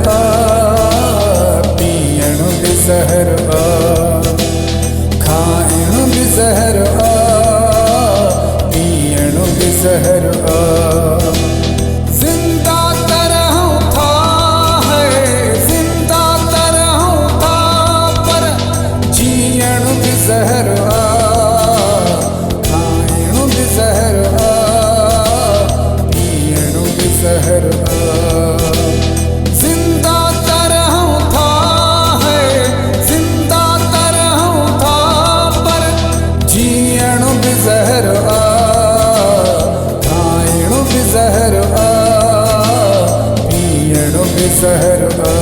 आ, पीअण बि ज़हर आ, खाइण बि ज़हर आ, पीअण बि ज़हर आ। जिंदा तरह था है, जिंदा तरह था, पर जीअण बि ज़हर आ, खाइण बि ज़हर आ, पीअण बि ज़हर आ। ज़हर आ, खाइण बि ज़हर आ, पीअण बि ज़हर आ।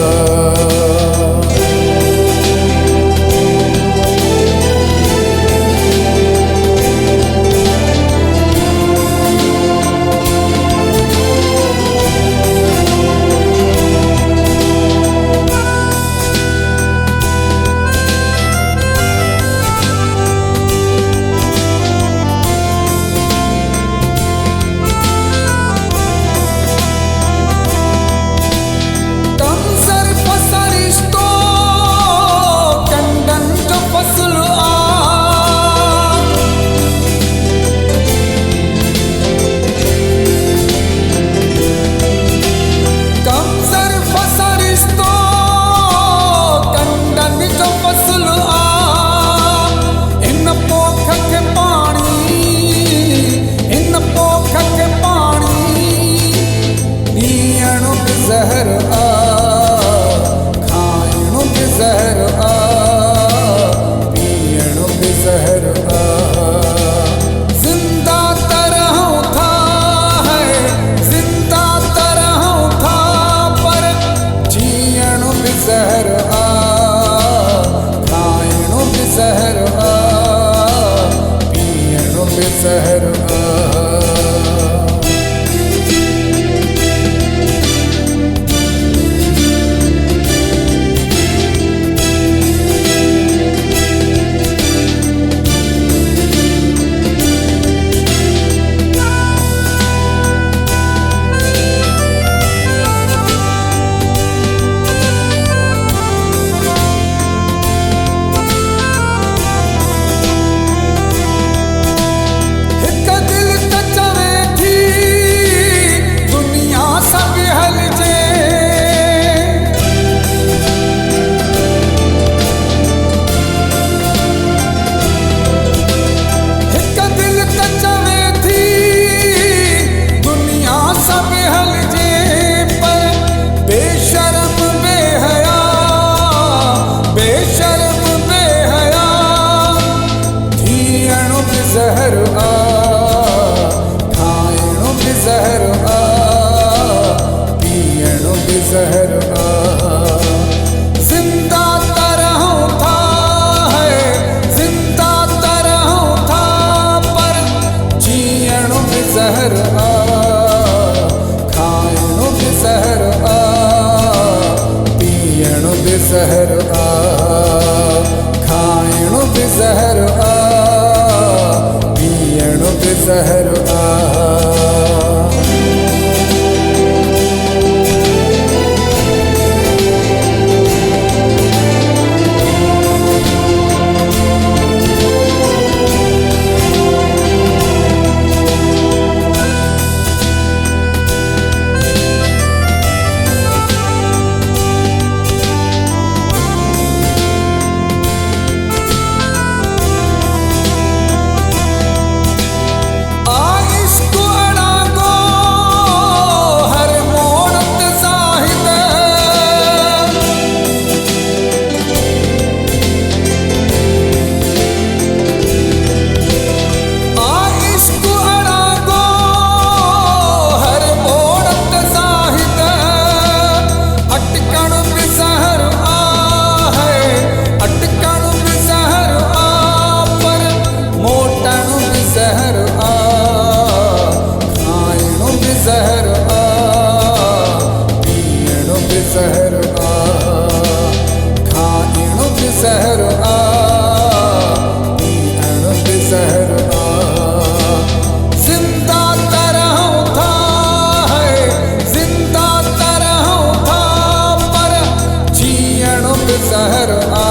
ज़हर आ, खाइण बि ज़हर आ, पीअण बि ज़हर आ। जिंदा तरह था है, जिंदा तरह था, पर जीअण बि ज़हर आ, खाइण बि ज़हर आ, पीअण बि ज़हर आ। ज़हर आ, खाइण बि ज़हर आ, पीअण बि ज़हर आ। जिंदा तरह था है, जिंदा तरह था, पर जीअण बि ज़हर आ, खाइण बि ज़हर आ, पीअण बि ज़हर आ। खाइण बि ज़हर आ, पीअण बि ज़हर आ। जहर आ